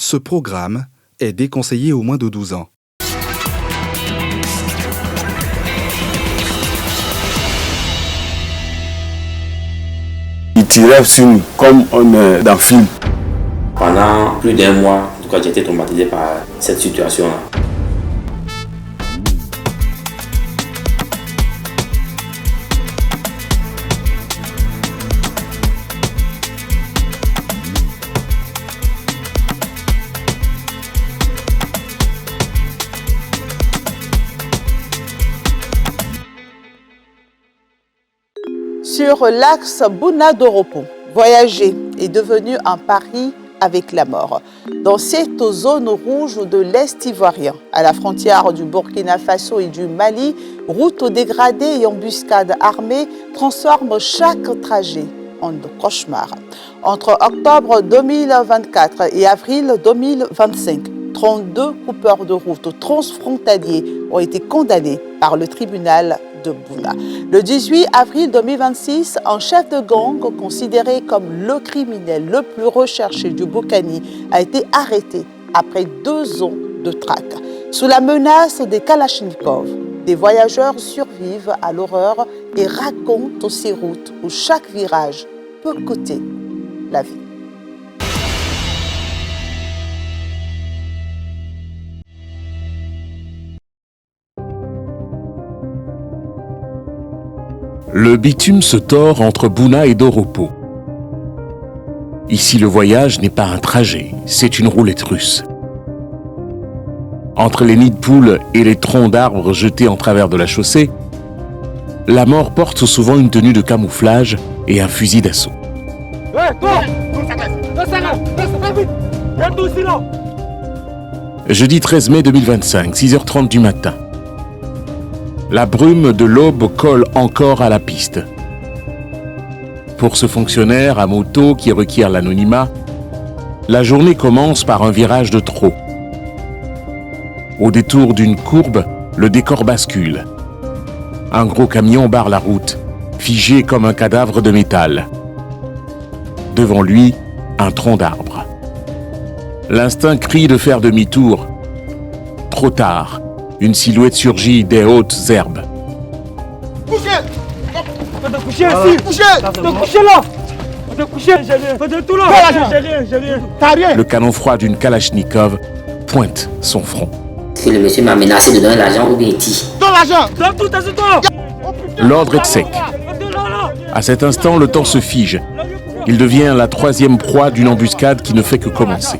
Ce programme est déconseillé aux moins de 12 ans. Il tirait sur nous comme on est dans le film. Pendant plus d'un mois, en tout cas, j'ai été traumatisé par cette situation-là. Sur l'axe Bouna-Doropo, voyager est devenu un pari avec la mort. Dans cette zone rouge de l'Est ivoirien, à la frontière du Burkina Faso et du Mali, routes dégradées et embuscades armées transforment chaque trajet en cauchemar. Entre octobre 2024 et avril 2025, 32 coupeurs de route transfrontaliers ont été condamnés par le tribunal de Bouna. Le 18 avril 2026, un chef de gang considéré comme le criminel le plus recherché du Bokani a été arrêté après 2 ans de traque. Sous la menace des Kalachnikov, des voyageurs survivent à l'horreur et racontent ces routes où chaque virage peut coûter la vie. Le bitume se tord entre Bouna et Doropo. Ici, le voyage n'est pas un trajet, c'est une roulette russe. Entre les nids de poules et les troncs d'arbres jetés en travers de la chaussée, la mort porte souvent une tenue de camouflage et un fusil d'assaut. Jeudi 13 mai 2025, 6h30 du matin. La brume de l'aube colle encore à la piste. Pour ce fonctionnaire à moto qui requiert l'anonymat, la journée commence par un virage de trop. Au détour d'une courbe, le décor bascule. Un gros camion barre la route, figé comme un cadavre de métal. Devant lui, un tronc d'arbre. L'instinct crie de faire demi-tour. Trop tard. Une silhouette surgit des hautes herbes. Couchez! Couchez ici! Couchez là! Couchez tout là! J'ai rien! T'as rien! Le canon froid d'une Kalachnikov pointe son front. Si le monsieur m'a menacé de donner l'argent ou bien il tire. Donne l'argent! Donne tout, t'as toi! L'ordre est sec. À cet instant, le temps se fige. Il devient la 3e proie d'une embuscade qui ne fait que commencer.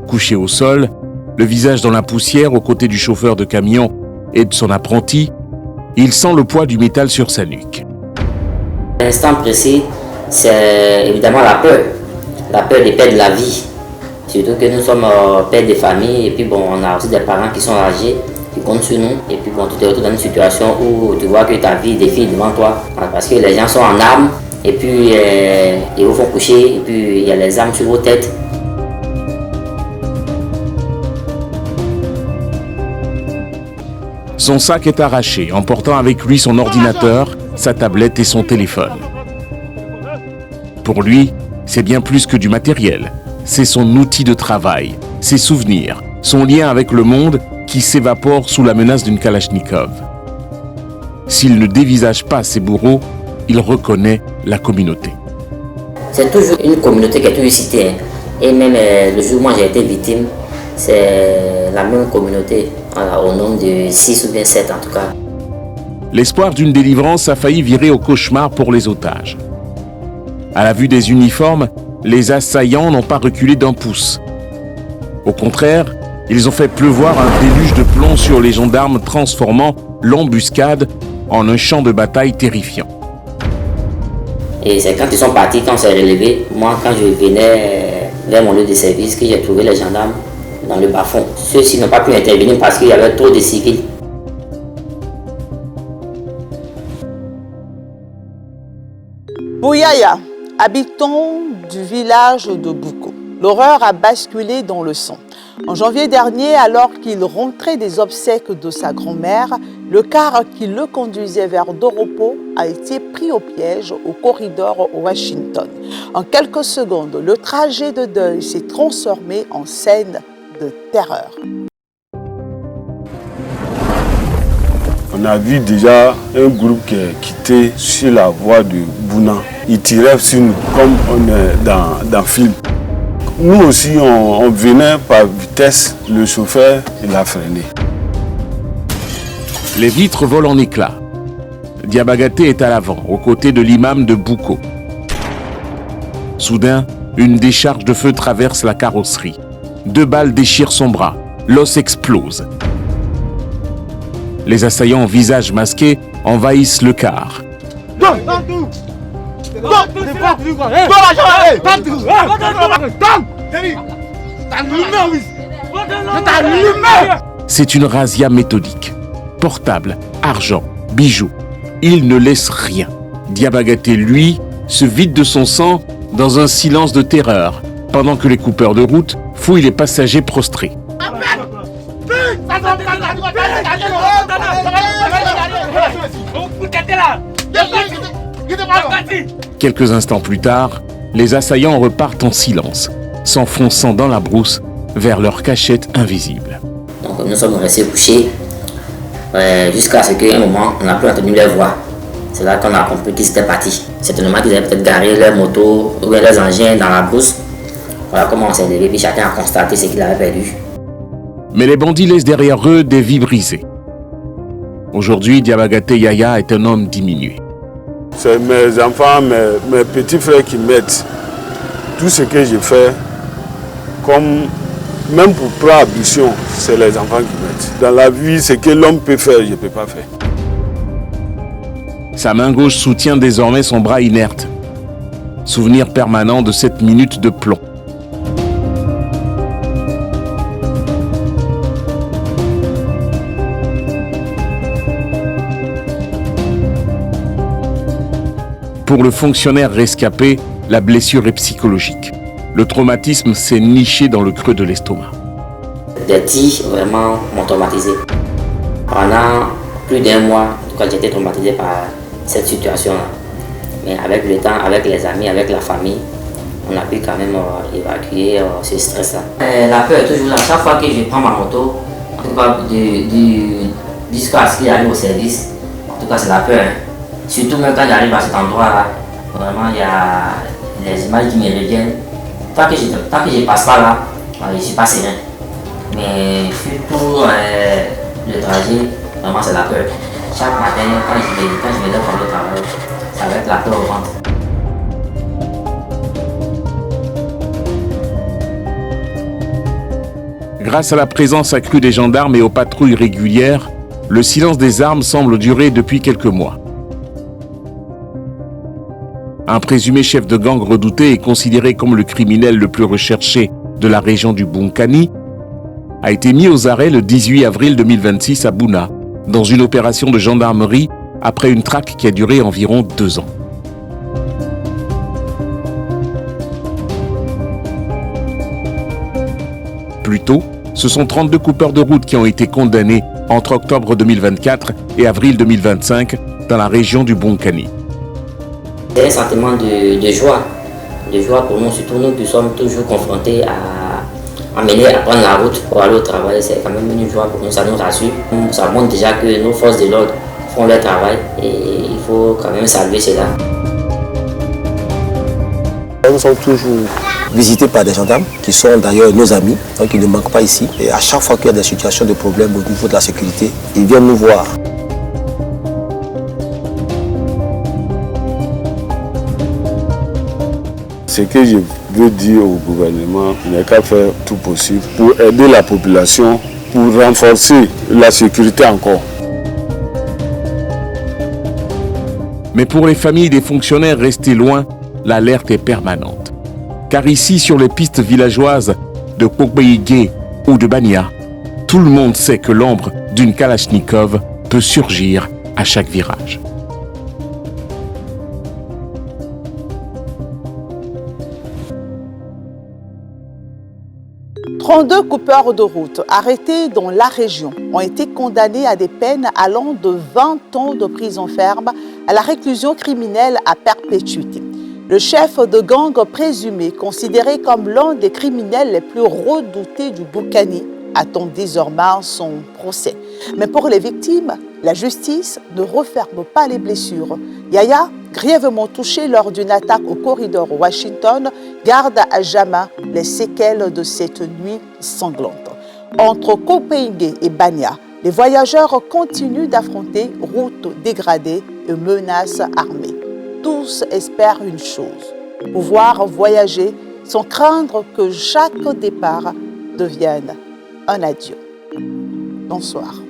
Couché au sol, le visage dans la poussière aux côtés du chauffeur de camion et de son apprenti, il sent le poids du métal sur sa nuque. L'instant précis, c'est évidemment la peur. La peur de perdre la vie. Surtout que nous sommes pères de famille et puis bon, on a aussi des parents qui sont âgés, qui comptent sur nous. Et puis bon, tu te retrouves dans une situation où tu vois que ta vie défile devant toi. Parce que les gens sont en armes et puis ils vous font coucher et puis il y a les armes sur vos têtes. Son sac est arraché, emportant avec lui son ordinateur, sa tablette et son téléphone. Pour lui, c'est bien plus que du matériel. C'est son outil de travail, ses souvenirs, son lien avec le monde qui s'évapore sous la menace d'une Kalachnikov. S'il ne dévisage pas ses bourreaux, il reconnaît la communauté. C'est toujours une communauté qui est toujours citée. Et même le jour où moi j'ai été victime, c'est la même communauté, voilà, au nombre de 6 ou bien 7 en tout cas. L'espoir d'une délivrance a failli virer au cauchemar pour les otages. À la vue des uniformes, les assaillants n'ont pas reculé d'un pouce. Au contraire, ils ont fait pleuvoir un déluge de plomb sur les gendarmes, transformant l'embuscade en un champ de bataille terrifiant. Et c'est quand ils sont partis, quand on s'est relevé, moi quand je venais vers mon lieu de service, que j'ai trouvé les gendarmes dans le bas-fond. Ceux-ci n'ont pas pu intervenir parce qu'il y avait trop de civils. Bouyaya, habitant du village de Bouko. L'horreur a basculé dans le sang. En janvier dernier, alors qu'il rentrait des obsèques de sa grand-mère, le car qui le conduisait vers Doropo a été pris au piège au corridor Washington. En quelques secondes, le trajet de deuil s'est transformé en scène de terreur. On a vu déjà un groupe qui est quitté sur la voie de Bouna. Ils tiraient sur nous comme on est dans le film. Nous aussi, on venait par vitesse, le chauffeur, il a freiné. Les vitres volent en éclats. Diabagaté est à l'avant, aux côtés de l'imam de Bouko. Soudain, une décharge de feu traverse la carrosserie. 2 balles déchirent son bras. L'os explose. Les assaillants, visage masqué, envahissent le car. C'est une razzia méthodique. Portable, argent, bijoux. Il ne laisse rien. Diabagaté, lui, se vide de son sang dans un silence de terreur, pendant que les coupeurs de route fouillent les passagers prostrés. Quelques instants plus tard, les assaillants repartent en silence, s'enfonçant dans la brousse vers leur cachette invisible. Donc nous sommes restés couchés jusqu'à ce qu'à un moment, on n'a plus entendu leur voix. C'est là qu'on a compris qu'ils étaient partis. Certainement qu'ils avaient peut-être garé leur moto ou leurs engins dans la brousse. Voilà comment on s'est levé, puis chacun a constaté ce qu'il avait perdu. Mais les bandits laissent derrière eux des vies brisées. Aujourd'hui, Diabagaté Yaya est un homme diminué. C'est mes enfants, mes petits frères qui m'aident. Tout ce que je fais, même pour prendre ablution, c'est les enfants qui m'aident. Dans la vie, ce que l'homme peut faire, je ne peux pas faire. Sa main gauche soutient désormais son bras inerte. Souvenir permanent de cette minute de plomb. Pour le fonctionnaire rescapé, la blessure est psychologique. Le traumatisme s'est niché dans le creux de l'estomac. Des tirs vraiment m'ont traumatisé. Pendant plus d'1 mois, en tout cas, j'étais traumatisé par cette situation-là. Mais avec le temps, avec les amis, avec la famille, on a pu quand même évacuer ce stress-là. La peur est toujours là. Chaque fois que je prends ma moto, en tout cas, jusqu'à ce qu'il arrive au service, en tout cas, c'est la peur. Hein. Surtout même quand j'arrive à cet endroit-là, vraiment, il y a les images qui me reviennent. Tant que je passe pas là, je ne suis pas serein. Mais surtout, le trajet, vraiment, c'est la peur. Chaque matin, quand je me lève pour le travail, ça va être la peur au ventre. Grâce à la présence accrue des gendarmes et aux patrouilles régulières, le silence des armes semble durer depuis quelques mois. Un présumé chef de gang redouté et considéré comme le criminel le plus recherché de la région du Bunkani a été mis aux arrêts le 18 avril 2026 à Bouna, dans une opération de gendarmerie après une traque qui a duré environ 2 ans. Plus tôt, ce sont 32 coupeurs de route qui ont été condamnés entre octobre 2024 et avril 2025 dans la région du Bunkani. C'est un sentiment de joie pour nous, surtout nous qui sommes toujours confrontés à prendre la route pour aller au travail. C'est quand même une joie pour nous, ça nous rassure. Ça montre déjà que nos forces de l'ordre font leur travail et il faut quand même saluer cela. Nous sommes toujours visités par des gendarmes qui sont d'ailleurs nos amis, donc ils ne manquent pas ici. Et à chaque fois qu'il y a des situations de problème au niveau de la sécurité, ils viennent nous voir. Ce que je veux dire au gouvernement, il n'est qu'à faire tout possible pour aider la population, pour renforcer la sécurité encore. Mais pour les familles des fonctionnaires restés loin, l'alerte est permanente. Car ici, sur les pistes villageoises de Kokbeïgué ou de Bania, tout le monde sait que l'ombre d'une Kalachnikov peut surgir à chaque virage. 32 coupeurs de route arrêtés dans la région ont été condamnés à des peines allant de 20 ans de prison ferme à la réclusion criminelle à perpétuité. Le chef de gang présumé, considéré comme l'un des criminels les plus redoutés du Boukani, attend désormais son procès. Mais pour les victimes, la justice ne referme pas les blessures. Yaya, grièvement touché lors d'une attaque au corridor Washington, garde à jamais les séquelles de cette nuit sanglante. Entre Kopenhague et Bania, les voyageurs continuent d'affronter routes dégradées et menaces armées. Tous espèrent une chose, pouvoir voyager sans craindre que chaque départ devienne un adieu. Bonsoir.